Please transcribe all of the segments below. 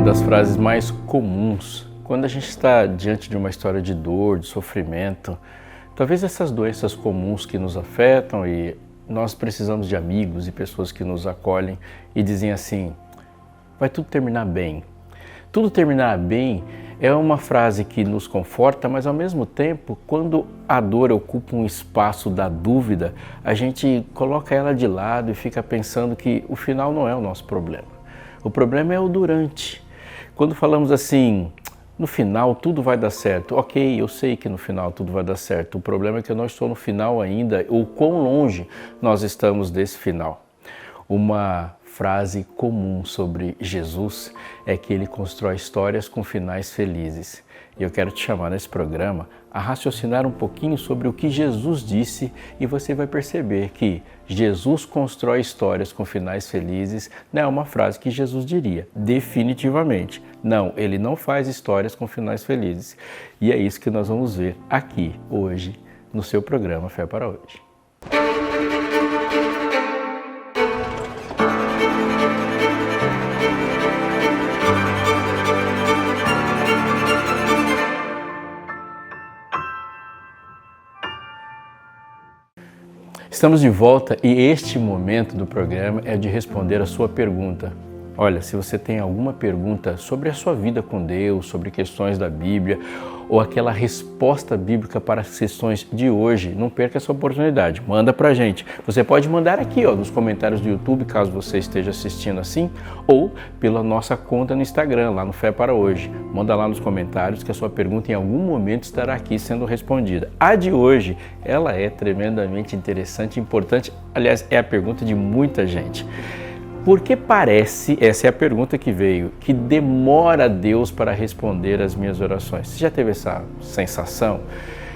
das frases mais comuns quando a gente está diante de uma história de dor, de sofrimento. Talvez essas doenças comuns que nos afetam e nós precisamos de amigos e pessoas que nos acolhem e dizem assim: vai tudo terminar bem. Tudo terminar bem é uma frase que nos conforta, mas ao mesmo tempo, quando a dor ocupa um espaço da dúvida, a gente coloca ela de lado e fica pensando que o final não é o nosso problema. O problema é o durante. Quando falamos assim, no final tudo vai dar certo. Ok, eu sei que no final tudo vai dar certo. O problema é que eu não estou no final ainda, ou quão longe nós estamos desse final. Uma frase comum sobre Jesus é que ele constrói histórias com finais felizes. E eu quero te chamar nesse programa a raciocinar um pouquinho sobre o que Jesus disse e você vai perceber que Jesus constrói histórias com finais felizes não é uma frase que Jesus diria, definitivamente. Não, ele não faz histórias com finais felizes. E é isso que nós vamos ver aqui, hoje, no seu programa Fé para Hoje. Estamos de volta e este momento do programa é de responder a sua pergunta. Olha, se você tem alguma pergunta sobre a sua vida com Deus, sobre questões da Bíblia ou aquela resposta bíblica para as questões de hoje, não perca essa oportunidade, manda pra gente. Você pode mandar aqui nos comentários do YouTube, caso você esteja assistindo assim, ou pela nossa conta no Instagram, lá no Fé para Hoje. Manda lá nos comentários que a sua pergunta em algum momento estará aqui sendo respondida. A de hoje, ela é tremendamente interessante e importante, aliás, é a pergunta de muita gente. Porque parece, essa é a pergunta que veio, que demora Deus para responder às minhas orações? Você já teve essa sensação,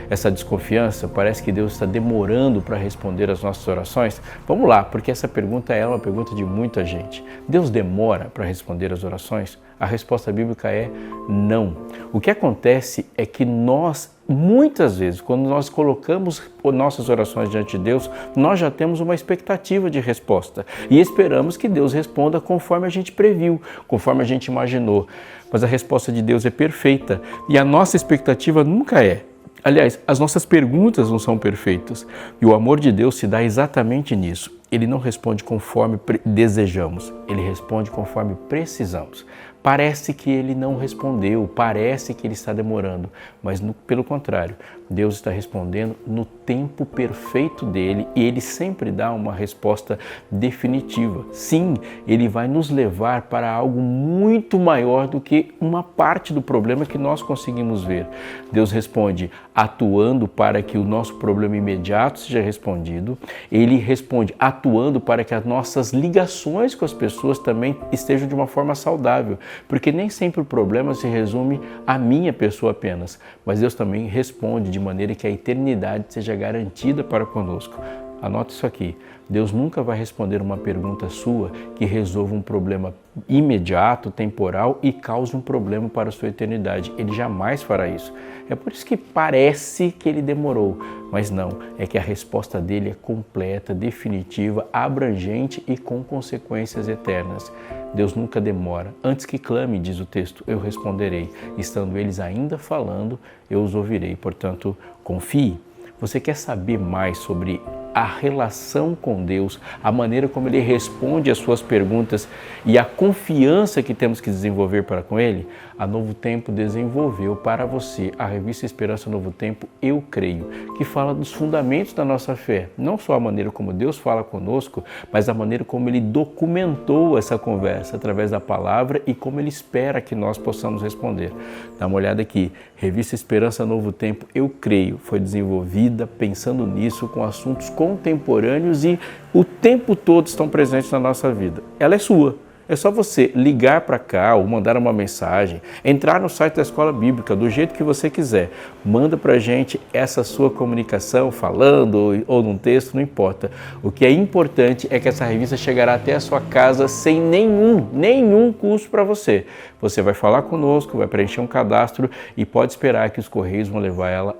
essa desconfiança? Parece que Deus está demorando para responder às nossas orações? Vamos lá, porque essa pergunta é uma pergunta de muita gente. Deus demora para responder às orações? A resposta bíblica é não. O que acontece é que nós, muitas vezes, quando nós colocamos nossas orações diante de Deus, nós já temos uma expectativa de resposta e esperamos que Deus responda conforme a gente previu, conforme a gente imaginou. Mas a resposta de Deus é perfeita e a nossa expectativa nunca é. Aliás, as nossas perguntas não são perfeitas e o amor de Deus se dá exatamente nisso. Ele não responde conforme desejamos, ele responde conforme precisamos. Parece que ele não respondeu, parece que ele está demorando, mas pelo contrário, Deus está respondendo no tempo perfeito dele e ele sempre dá uma resposta definitiva. Sim, ele vai nos levar para algo muito maior do que uma parte do problema que nós conseguimos ver. Deus responde atuando para que o nosso problema imediato seja respondido, ele responde atuando para que as nossas ligações com as pessoas também estejam de uma forma saudável. Porque nem sempre o problema se resume à minha pessoa apenas, mas Deus também responde de maneira que a eternidade seja garantida para conosco. Anote isso aqui, Deus nunca vai responder uma pergunta sua que resolva um problema imediato, temporal e cause um problema para a sua eternidade. Ele jamais fará isso. É por isso que parece que ele demorou, mas não, é que a resposta dele é completa, definitiva, abrangente e com consequências eternas. Deus nunca demora. Antes que clame, diz o texto, eu responderei. Estando eles ainda falando, eu os ouvirei. Portanto, confie. Você quer saber mais sobre a relação com Deus, a maneira como Ele responde às suas perguntas e a confiança que temos que desenvolver para com Ele? A Novo Tempo desenvolveu para você a revista Esperança Novo Tempo, Eu Creio, que fala dos fundamentos da nossa fé. Não só a maneira como Deus fala conosco, mas a maneira como Ele documentou essa conversa através da palavra e como Ele espera que nós possamos responder. Dá uma olhada aqui, revista Esperança Novo Tempo, Eu Creio, foi desenvolvida pensando nisso com assuntos contemporâneos e o tempo todo estão presentes na nossa vida. Ela é sua. É só você ligar para cá ou mandar uma mensagem, entrar no site da Escola Bíblica do jeito que você quiser. Manda para a gente essa sua comunicação, falando ou num texto, não importa. O que é importante é que essa revista chegará até a sua casa sem nenhum custo para você. Você vai falar conosco, vai preencher um cadastro e pode esperar que os Correios vão levar ela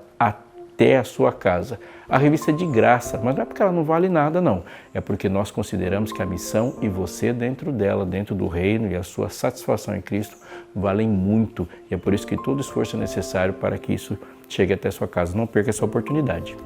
até a sua casa. A revista é de graça, mas não é porque ela não vale nada, não. É porque nós consideramos que a missão e você dentro dela, dentro do reino e a sua satisfação em Cristo valem muito. E é por isso que todo esforço é necessário para que isso chegue até a sua casa. Não perca essa oportunidade.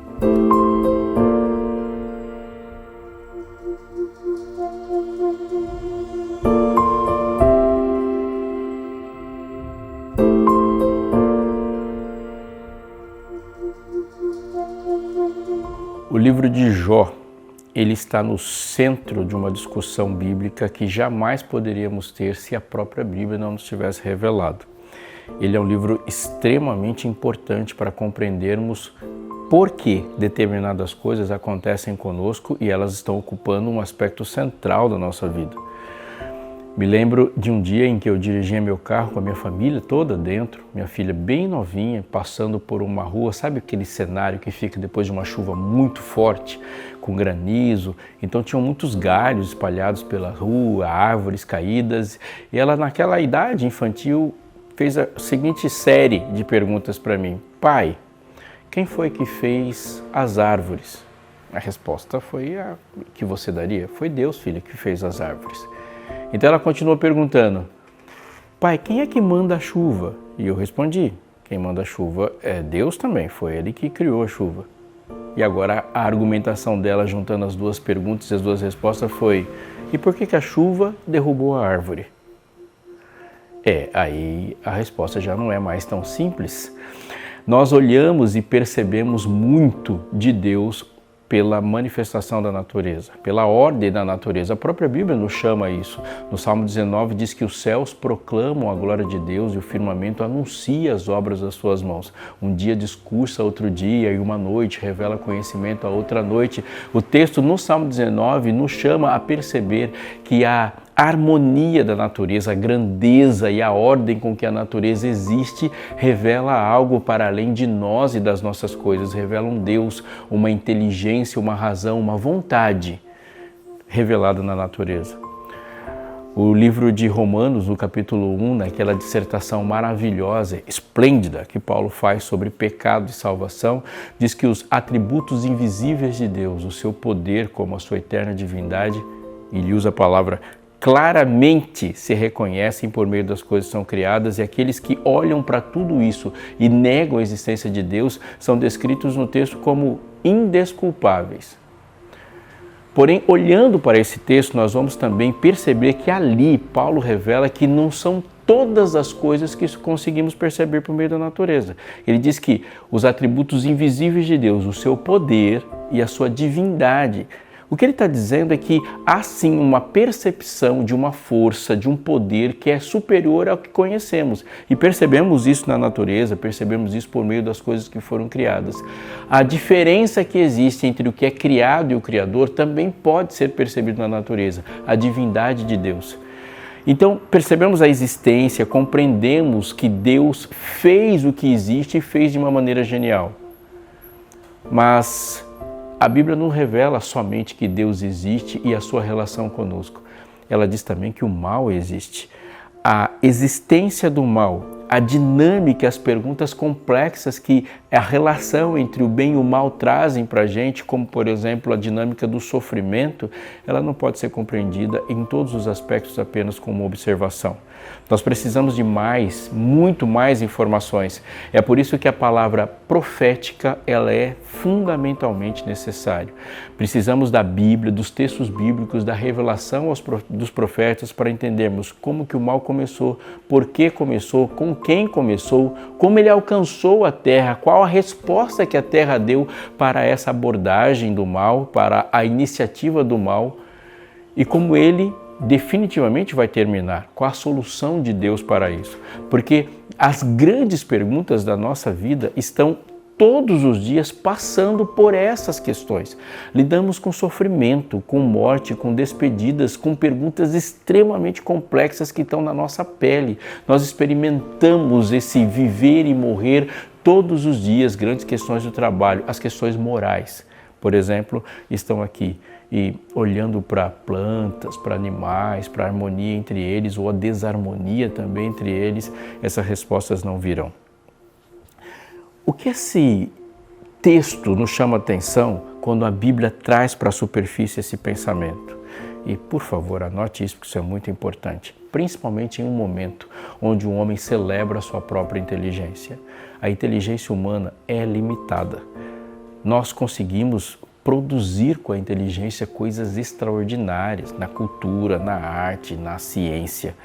O livro de Jó, ele está no centro de uma discussão bíblica que jamais poderíamos ter se a própria Bíblia não nos tivesse revelado. Ele é um livro extremamente importante para compreendermos por que determinadas coisas acontecem conosco e elas estão ocupando um aspecto central da nossa vida. Me lembro de um dia em que eu dirigia meu carro com a minha família toda dentro, minha filha bem novinha, passando por uma rua, sabe aquele cenário que fica depois de uma chuva muito forte, com granizo? Então tinham muitos galhos espalhados pela rua, árvores caídas, e ela naquela idade infantil fez a seguinte série de perguntas para mim: pai, quem foi que fez as árvores? A resposta foi a que você daria: foi Deus, filha, que fez as árvores. Então ela continuou perguntando: pai, quem é que manda a chuva? E eu respondi: quem manda a chuva é Deus também, foi Ele que criou a chuva. E agora a argumentação dela, juntando as duas perguntas e as duas respostas, foi: e por que a chuva derrubou a árvore? Aí a resposta já não é mais tão simples. Nós olhamos e percebemos muito de Deus pela manifestação da natureza, pela ordem da natureza. A própria Bíblia nos chama a isso. No Salmo 19 diz que os céus proclamam a glória de Deus e o firmamento anuncia as obras das suas mãos. Um dia discursa outro dia e uma noite revela conhecimento a outra noite. O texto no Salmo 19 nos chama a perceber que a harmonia da natureza, a grandeza e a ordem com que a natureza existe revela algo para além de nós e das nossas coisas, revela um Deus, uma inteligência, uma razão, uma vontade revelada na natureza. O livro de Romanos, no capítulo 1, naquela dissertação maravilhosa, esplêndida, que Paulo faz sobre pecado e salvação, diz que os atributos invisíveis de Deus, o seu poder como a sua eterna divindade, ele usa a palavra claramente se reconhecem por meio das coisas que são criadas, e aqueles que olham para tudo isso e negam a existência de Deus são descritos no texto como indesculpáveis. Porém, olhando para esse texto, nós vamos também perceber que ali Paulo revela que não são todas as coisas que conseguimos perceber por meio da natureza. Ele diz que os atributos invisíveis de Deus, o seu poder e a sua divindade, o que ele está dizendo é que há sim uma percepção de uma força, de um poder que é superior ao que conhecemos. E percebemos isso na natureza, percebemos isso por meio das coisas que foram criadas. A diferença que existe entre o que é criado e o Criador também pode ser percebido na natureza, a divindade de Deus. Então, percebemos a existência, compreendemos que Deus fez o que existe e fez de uma maneira genial. Mas a Bíblia não revela somente que Deus existe e a sua relação conosco. Ela diz também que o mal existe. A existência do mal, a dinâmica, as perguntas complexas que a relação entre o bem e o mal trazem para a gente, como por exemplo a dinâmica do sofrimento, ela não pode ser compreendida em todos os aspectos apenas como observação. Nós precisamos de mais, muito mais informações. É por isso que a palavra profética ela é fundamentalmente necessária. Precisamos da Bíblia, dos textos bíblicos, da revelação dos profetas para entendermos como que o mal começou, por que começou, com quem começou, como ele alcançou a terra, qual a resposta que a terra deu para essa abordagem do mal, para a iniciativa do mal e como ele definitivamente vai terminar, com a solução de Deus para isso. Porque as grandes perguntas da nossa vida estão todos os dias passando por essas questões. Lidamos com sofrimento, com morte, com despedidas, com perguntas extremamente complexas que estão na nossa pele. Nós experimentamos esse viver e morrer todos os dias, grandes questões do trabalho, as questões morais, por exemplo, estão aqui. E olhando para plantas, para animais, para a harmonia entre eles ou a desarmonia também entre eles, essas respostas não virão. O que esse texto nos chama a atenção quando a Bíblia traz para a superfície esse pensamento. E, por favor, anote isso, porque isso é muito importante, principalmente em um momento onde o homem celebra a sua própria inteligência. A inteligência humana é limitada. Nós conseguimos produzir com a inteligência coisas extraordinárias na cultura, na arte, na ciência.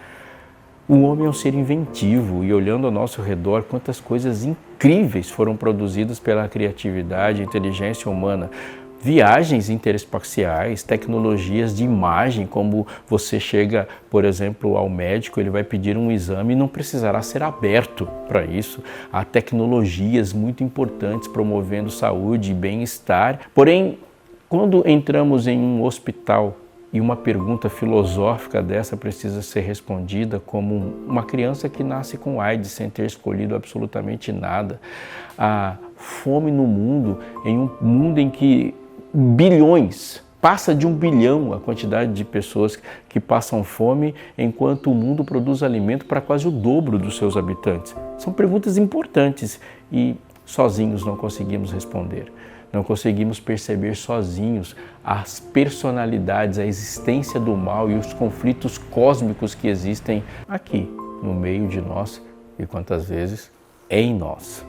O homem é um ser inventivo e, olhando ao nosso redor, quantas coisas incríveis foram produzidas pela criatividade e inteligência humana. Viagens interespaciais, tecnologias de imagem, como você chega, por exemplo, ao médico, ele vai pedir um exame e não precisará ser aberto para isso. Há tecnologias muito importantes promovendo saúde e bem-estar. Porém, quando entramos em um hospital e uma pergunta filosófica dessa precisa ser respondida, como uma criança que nasce com AIDS sem ter escolhido absolutamente nada, a fome no mundo, em um mundo em que bilhões, passa de 1 bilhão a quantidade de pessoas que passam fome, enquanto o mundo produz alimento para quase o dobro dos seus habitantes. São perguntas importantes e sozinhos não conseguimos responder. Não conseguimos perceber sozinhos as personalidades, a existência do mal e os conflitos cósmicos que existem aqui, no meio de nós e quantas vezes em nós.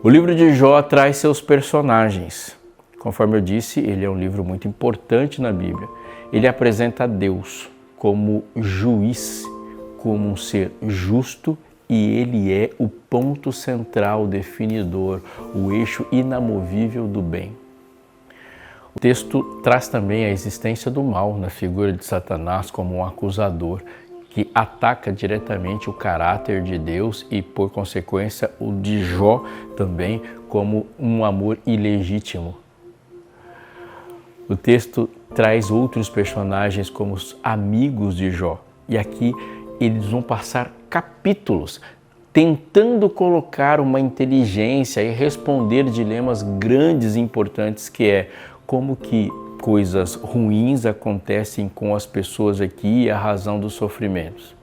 O livro de Jó traz seus personagens. Conforme eu disse, ele é um livro muito importante na Bíblia. Ele apresenta Deus como juiz, como um ser justo, e ele é o ponto central, definidor, o eixo inamovível do bem. O texto traz também a existência do mal na figura de Satanás como um acusador, que ataca diretamente o caráter de Deus e, por consequência, o de Jó também como um amor ilegítimo. O texto traz outros personagens como os amigos de Jó. E aqui eles vão passar capítulos tentando colocar uma inteligência e responder dilemas grandes e importantes, que é como que coisas ruins acontecem com as pessoas aqui e a razão dos sofrimentos.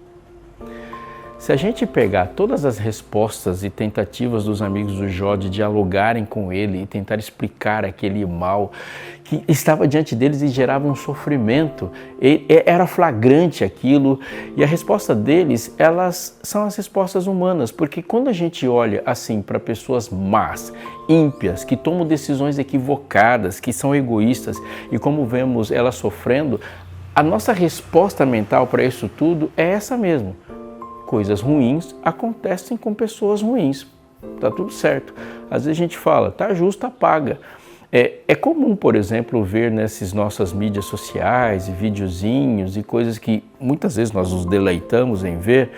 Se a gente pegar todas as respostas e tentativas dos amigos do Jó de dialogarem com ele e tentar explicar aquele mal que estava diante deles e gerava um sofrimento, era flagrante aquilo, e a resposta deles, elas são as respostas humanas, porque quando a gente olha assim para pessoas más, ímpias, que tomam decisões equivocadas, que são egoístas, e como vemos elas sofrendo, a nossa resposta mental para isso tudo é essa mesmo. Coisas ruins acontecem com pessoas ruins, tá tudo certo. Às vezes a gente fala, tá justo, apaga. É comum, por exemplo, ver nessas nossas mídias sociais e videozinhos e coisas que muitas vezes nós nos deleitamos em ver,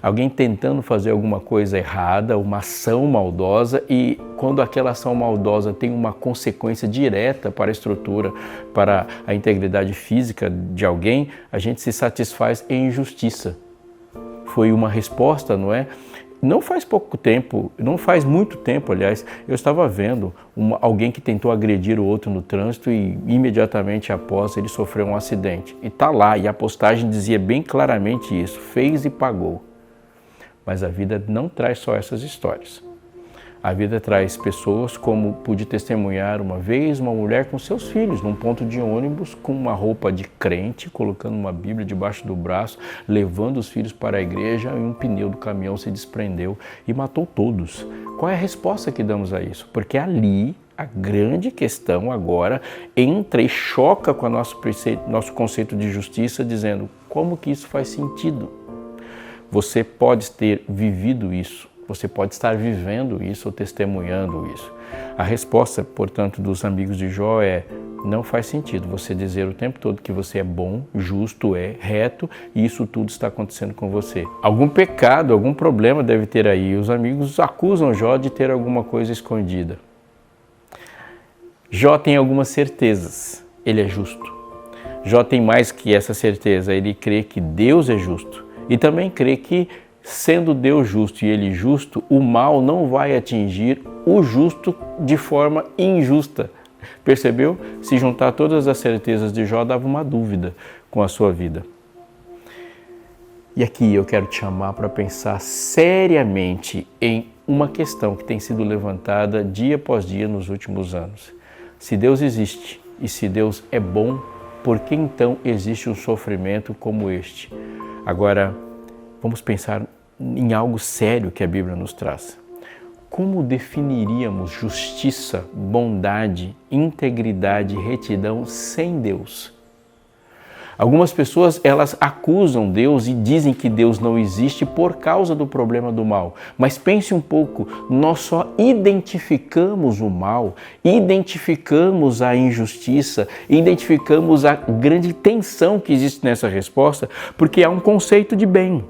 alguém tentando fazer alguma coisa errada, uma ação maldosa, e quando aquela ação maldosa tem uma consequência direta para a estrutura, para a integridade física de alguém, a gente se satisfaz em injustiça. Foi uma resposta, não é? Não faz pouco tempo, não faz muito tempo, aliás, eu estava vendo alguém que tentou agredir o outro no trânsito e imediatamente após ele sofreu um acidente. E está lá, e a postagem dizia bem claramente isso, fez e pagou. Mas a vida não traz só essas histórias. A vida traz pessoas, como pude testemunhar uma vez, uma mulher com seus filhos num ponto de ônibus com uma roupa de crente, colocando uma Bíblia debaixo do braço, levando os filhos para a igreja, e um pneu do caminhão se desprendeu e matou todos. Qual é a resposta que damos a isso? Porque ali a grande questão agora entra e choca com o nosso conceito de justiça, dizendo como que isso faz sentido. Você pode ter vivido isso. Você pode estar vivendo isso ou testemunhando isso. A resposta, portanto, dos amigos de Jó é: não faz sentido você dizer o tempo todo que você é bom, justo, reto, e isso tudo está acontecendo com você. Algum pecado, algum problema deve ter aí. Os amigos acusam Jó de ter alguma coisa escondida. Jó tem algumas certezas. Ele é justo. Jó tem mais que essa certeza. Ele crê que Deus é justo. E também crê que Sendo Deus justo e Ele justo, o mal não vai atingir o justo de forma injusta. Percebeu? Se juntar todas as certezas de Jó, dava uma dúvida com a sua vida. E aqui eu quero te chamar para pensar seriamente em uma questão que tem sido levantada dia após dia nos últimos anos. Se Deus existe e se Deus é bom, por que então existe um sofrimento como este? Agora, vamos pensar em algo sério que a Bíblia nos traz. Como definiríamos justiça, bondade, integridade e retidão sem Deus? Algumas pessoas, elas acusam Deus e dizem que Deus não existe por causa do problema do mal. Mas pense um pouco, nós só identificamos o mal, identificamos a injustiça, identificamos a grande tensão que existe nessa resposta, porque há um conceito de bem.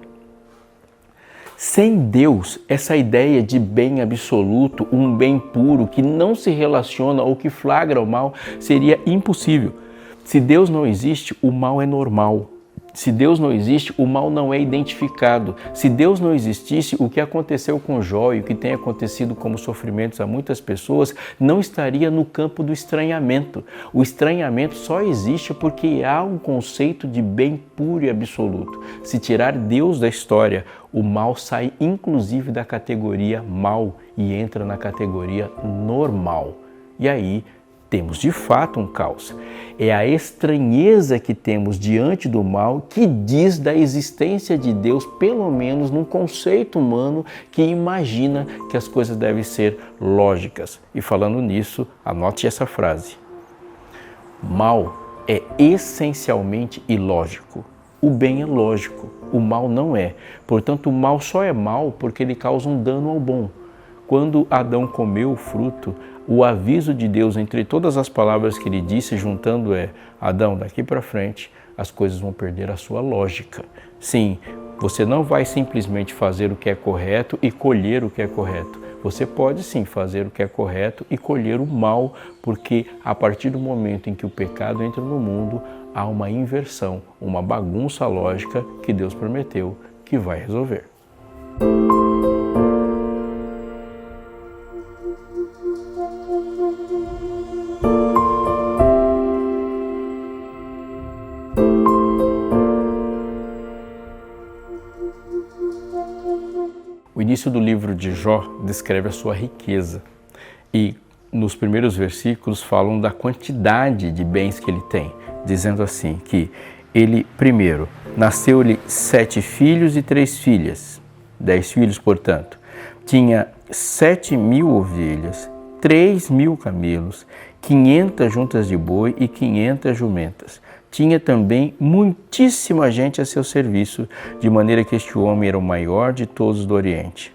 Sem Deus, essa ideia de bem absoluto, um bem puro, que não se relaciona ou que flagra o mal, seria impossível. Se Deus não existe, o mal é normal. Se Deus não existe, o mal não é identificado. Se Deus não existisse, o que aconteceu com Jó e o que tem acontecido como sofrimentos a muitas pessoas não estaria no campo do estranhamento. O estranhamento só existe porque há um conceito de bem puro e absoluto. Se tirar Deus da história, o mal sai inclusive da categoria mal e entra na categoria normal. E aí temos de fato um caos. É a estranheza que temos diante do mal que diz da existência de Deus, pelo menos num conceito humano que imagina que as coisas devem ser lógicas. E falando nisso, anote essa frase. Mal é essencialmente ilógico. O bem é lógico, o mal não é. Portanto, o mal só é mal porque ele causa um dano ao bom. Quando Adão comeu o fruto, o aviso de Deus entre todas as palavras que ele disse, juntando é: Adão, daqui para frente as coisas vão perder a sua lógica. Sim, você não vai simplesmente fazer o que é correto e colher o que é correto. Você pode sim fazer o que é correto e colher o mal, porque a partir do momento em que o pecado entra no mundo, há uma inversão, uma bagunça lógica que Deus prometeu que vai resolver. O início do livro de Jó descreve a sua riqueza e nos primeiros versículos falam da quantidade de bens que ele tem, dizendo assim que ele, primeiro, nasceu-lhe 7 filhos e 3 filhas, 10 filhos, portanto. Tinha 7.000 ovelhas, 3.000 camelos, 500 juntas de boi e 500 jumentas. Tinha também muitíssima gente a seu serviço, de maneira que este homem era o maior de todos do Oriente.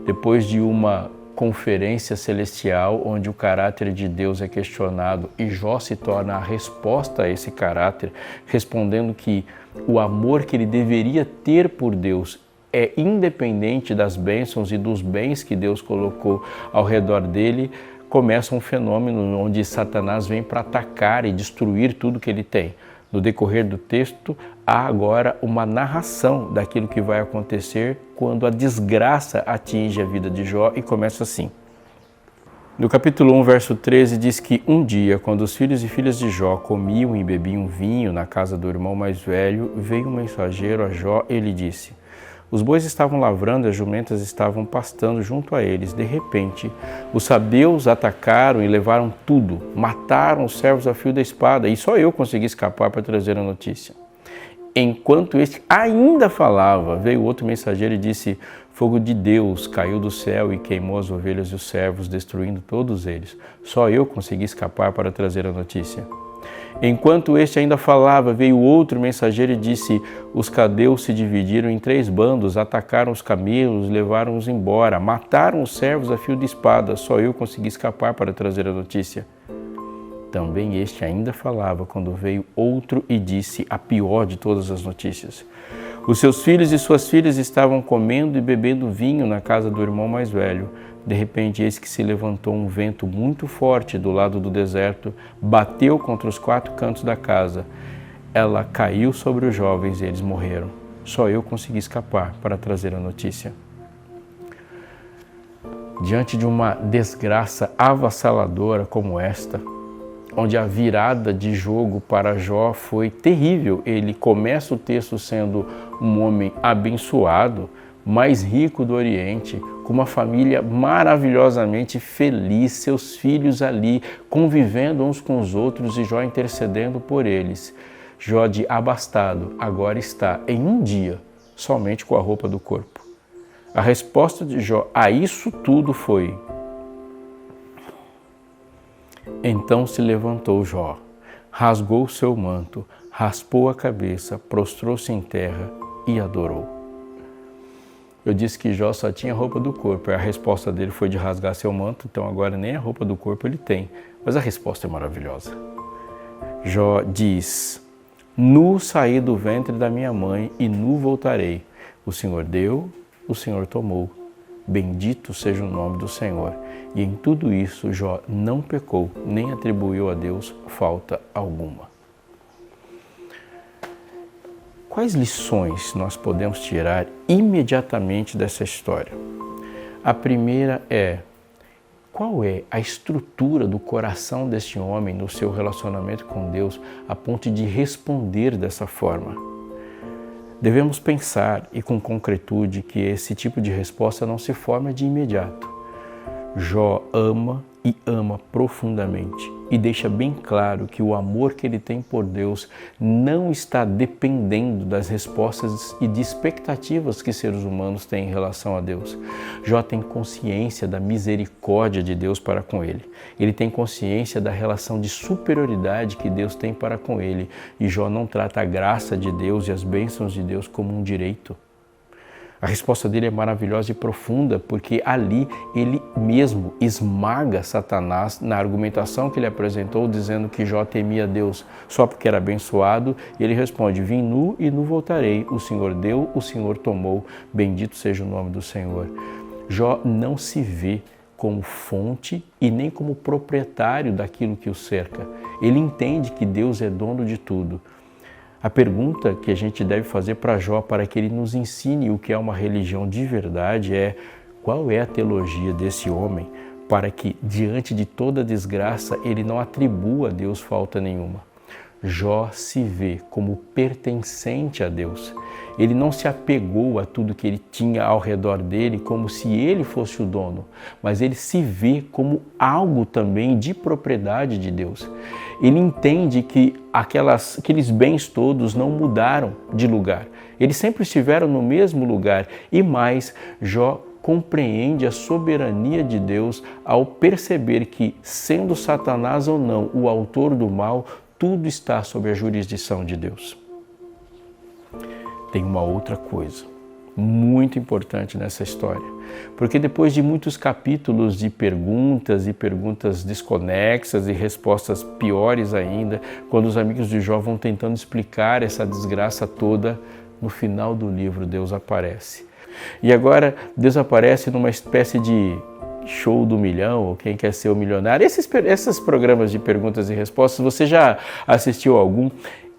Depois de uma conferência celestial, onde o caráter de Deus é questionado e Jó se torna a resposta a esse caráter, respondendo que o amor que ele deveria ter por Deus é independente das bênçãos e dos bens que Deus colocou ao redor dele, começa um fenômeno onde Satanás vem para atacar e destruir tudo que ele tem. No decorrer do texto, há agora uma narração daquilo que vai acontecer quando a desgraça atinge a vida de Jó e começa assim. No capítulo 1, verso 13, diz que um dia, quando os filhos e filhas de Jó comiam e bebiam vinho na casa do irmão mais velho, veio um mensageiro a Jó e lhe disse: os bois estavam lavrando e as jumentas estavam pastando junto a eles. De repente, os sabeus atacaram e levaram tudo, mataram os servos a fio da espada, e só eu consegui escapar para trazer a notícia. Enquanto este ainda falava, veio outro mensageiro e disse: fogo de Deus caiu do céu e queimou as ovelhas e os servos, destruindo todos eles. Só eu consegui escapar para trazer a notícia. Enquanto este ainda falava, veio outro mensageiro e disse: os cadeus se dividiram em 3 bandos, atacaram os camelos, levaram-os embora, mataram os servos a fio de espada, só eu consegui escapar para trazer a notícia. Também este ainda falava, quando veio outro e disse a pior de todas as notícias: os seus filhos e suas filhas estavam comendo e bebendo vinho na casa do irmão mais velho. De repente, eis que se levantou um vento muito forte do lado do deserto, bateu contra os 4 cantos da casa. Ela caiu sobre os jovens e eles morreram. Só eu consegui escapar para trazer a notícia. Diante de uma desgraça avassaladora como esta, onde a virada de jogo para Jó foi terrível. Ele começa o texto sendo um homem abençoado, mais rico do Oriente, com uma família maravilhosamente feliz, seus filhos ali convivendo uns com os outros e Jó intercedendo por eles. Jó de abastado agora está em um dia somente com a roupa do corpo. A resposta de Jó a isso tudo foi: então se levantou Jó, rasgou o seu manto, raspou a cabeça, prostrou-se em terra e adorou. Eu disse que Jó só tinha roupa do corpo, a resposta dele foi de rasgar seu manto, então agora nem a roupa do corpo ele tem. Mas a resposta é maravilhosa. Jó diz: nu saí do ventre da minha mãe e nu voltarei. O Senhor deu, o Senhor tomou. Bendito seja o nome do Senhor. E em tudo isso Jó não pecou, nem atribuiu a Deus falta alguma. Quais lições nós podemos tirar imediatamente dessa história? A primeira é: qual é a estrutura do coração deste homem no seu relacionamento com Deus a ponto de responder dessa forma? Devemos pensar, e com concretude, que esse tipo de resposta não se forma de imediato. Jó ama e ama profundamente e deixa bem claro que o amor que ele tem por Deus não está dependendo das respostas e de expectativas que seres humanos têm em relação a Deus. Jó tem consciência da misericórdia de Deus para com ele. Ele tem consciência da relação de superioridade que Deus tem para com ele. E Jó não trata a graça de Deus e as bênçãos de Deus como um direito. A resposta dele é maravilhosa e profunda, porque ali ele mesmo esmaga Satanás na argumentação que ele apresentou, dizendo que Jó temia Deus só porque era abençoado, e ele responde: vim nu e nu voltarei, o Senhor deu, o Senhor tomou, bendito seja o nome do Senhor. Jó não se vê como fonte e nem como proprietário daquilo que o cerca. Ele entende que Deus é dono de tudo. A pergunta que a gente deve fazer para Jó, para que ele nos ensine o que é uma religião de verdade, é: qual é a teologia desse homem para que, diante de toda desgraça, ele não atribua a Deus falta nenhuma? Jó se vê como pertencente a Deus. Ele não se apegou a tudo que ele tinha ao redor dele como se ele fosse o dono, mas ele se vê como algo também de propriedade de Deus. Ele entende que aqueles bens todos não mudaram de lugar. Eles sempre estiveram no mesmo lugar. E mais, Jó compreende a soberania de Deus ao perceber que, sendo Satanás ou não o autor do mal, tudo está sob a jurisdição de Deus. Tem uma outra coisa muito importante nessa história, porque depois de muitos capítulos de perguntas e perguntas desconexas e respostas piores ainda, quando os amigos de Jó vão tentando explicar essa desgraça toda, no final do livro Deus aparece. E agora Deus aparece numa espécie de show do milhão, ou quem quer ser o milionário. Esses programas de perguntas e respostas, você já assistiu a algum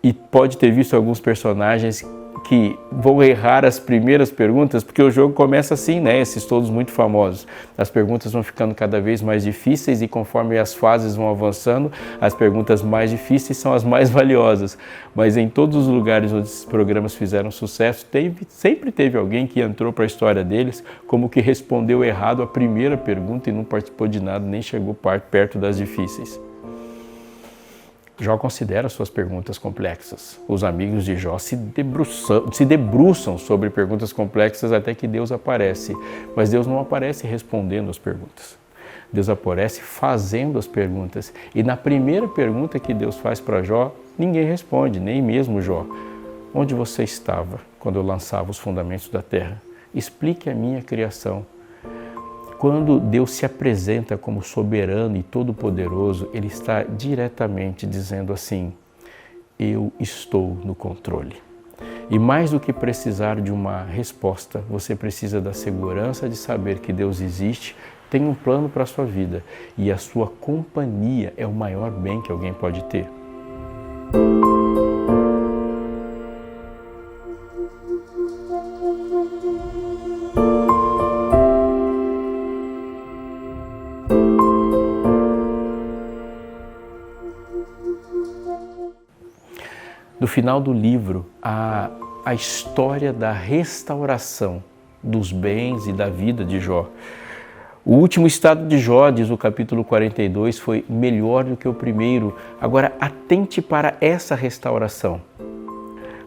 e pode ter visto alguns personagens que vão errar as primeiras perguntas, porque o jogo começa assim, né? Esses todos muito famosos. As perguntas vão ficando cada vez mais difíceis e conforme as fases vão avançando, as perguntas mais difíceis são as mais valiosas. Mas em todos os lugares onde esses programas fizeram sucesso, sempre teve alguém que entrou para a história deles como que respondeu errado a primeira pergunta e não participou de nada, nem chegou perto das difíceis. Jó considera suas perguntas complexas. Os amigos de Jó se debruçam sobre perguntas complexas até que Deus aparece. Mas Deus não aparece respondendo as perguntas. Deus aparece fazendo as perguntas. E na primeira pergunta que Deus faz para Jó, ninguém responde, nem mesmo Jó. Onde você estava quando eu lançava os fundamentos da terra? Explique a minha criação. Quando Deus se apresenta como soberano e todo-poderoso, Ele está diretamente dizendo assim: eu estou no controle. E mais do que precisar de uma resposta, você precisa da segurança de saber que Deus existe, tem um plano para a sua vida e a sua companhia é o maior bem que alguém pode ter. final do livro, a história da restauração dos bens e da vida de Jó. O último estado de Jó, diz o capítulo 42, foi melhor do que o primeiro. Agora, atente para essa restauração.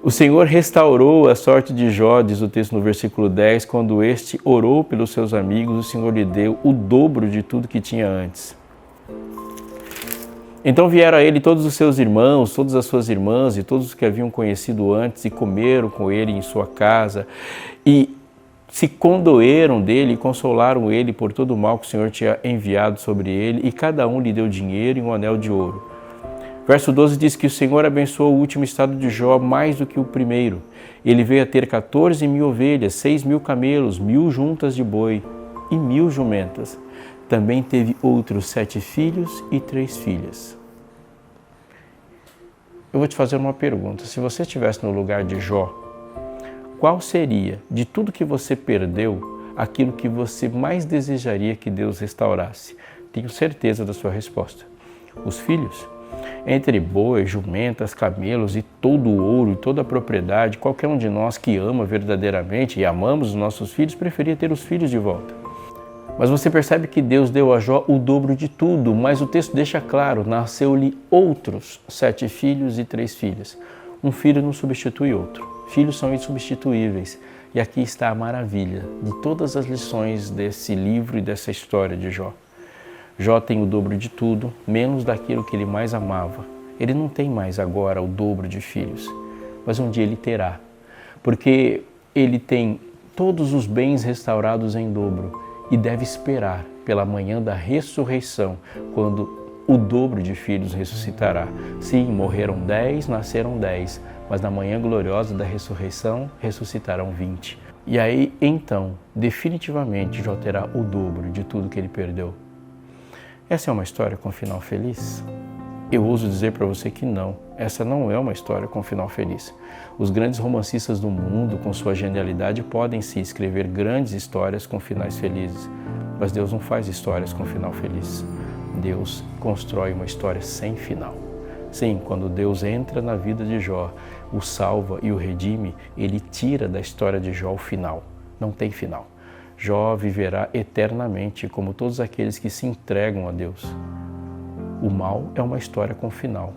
O Senhor restaurou a sorte de Jó, diz o texto no versículo 10, quando este orou pelos seus amigos, o Senhor lhe deu o dobro de tudo que tinha antes. Então vieram a ele todos os seus irmãos, todas as suas irmãs e todos os que haviam conhecido antes e comeram com ele em sua casa e se condoeram dele e consolaram ele por todo o mal que o Senhor tinha enviado sobre ele, e cada um lhe deu dinheiro e um anel de ouro. Verso 12 diz que o Senhor abençoou o último estado de Jó mais do que o primeiro. Ele veio a ter 14.000 ovelhas, 6.000 camelos, 1.000 juntas de boi e 1.000 jumentas. Também teve outros 7 filhos e 3 filhas. Eu vou te fazer uma pergunta. Se você estivesse no lugar de Jó, qual seria, de tudo que você perdeu, aquilo que você mais desejaria que Deus restaurasse? Tenho certeza da sua resposta. Os filhos? Entre bois, jumentas, camelos e todo o ouro e toda a propriedade, qualquer um de nós que ama verdadeiramente e amamos os nossos filhos, preferia ter os filhos de volta. Mas você percebe que Deus deu a Jó o dobro de tudo, mas o texto deixa claro, nasceu-lhe outros 7 filhos e 3 filhas. Um filho não substitui outro. Filhos são insubstituíveis. E aqui está a maravilha de todas as lições desse livro e dessa história de Jó. Jó tem o dobro de tudo, menos daquilo que ele mais amava. Ele não tem mais agora o dobro de filhos, mas um dia ele terá, porque ele tem todos os bens restaurados em dobro e deve esperar pela manhã da ressurreição, quando o dobro de filhos ressuscitará. Sim, morreram 10, nasceram 10, mas na manhã gloriosa da ressurreição ressuscitarão 20. E aí, então, definitivamente Jó terá o dobro de tudo que ele perdeu. Essa é uma história com final feliz? Eu ouso dizer para você que não. Essa não é uma história com final feliz. Os grandes romancistas do mundo, com sua genialidade, podem sim escrever grandes histórias com finais felizes, mas Deus não faz histórias com final feliz. Deus constrói uma história sem final. Sim, quando Deus entra na vida de Jó, o salva e o redime, ele tira da história de Jó o final. Não tem final. Jó viverá eternamente como todos aqueles que se entregam a Deus. O mal é uma história com final.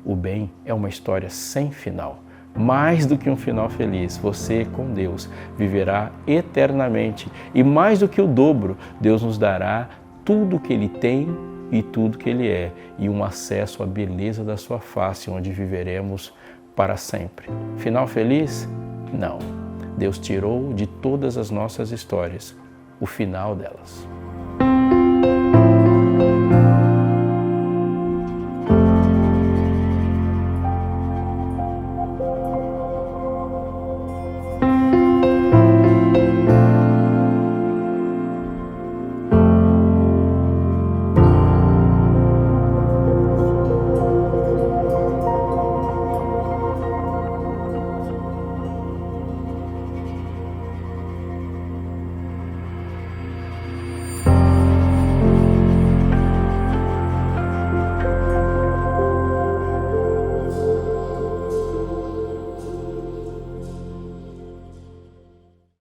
O bem é uma história sem final. Mais do que um final feliz, você com Deus viverá eternamente. E mais do que o dobro, Deus nos dará tudo que Ele tem e tudo que Ele é, e um acesso à beleza da sua face, onde viveremos para sempre. Final feliz? Não. Deus tirou de todas as nossas histórias o final delas.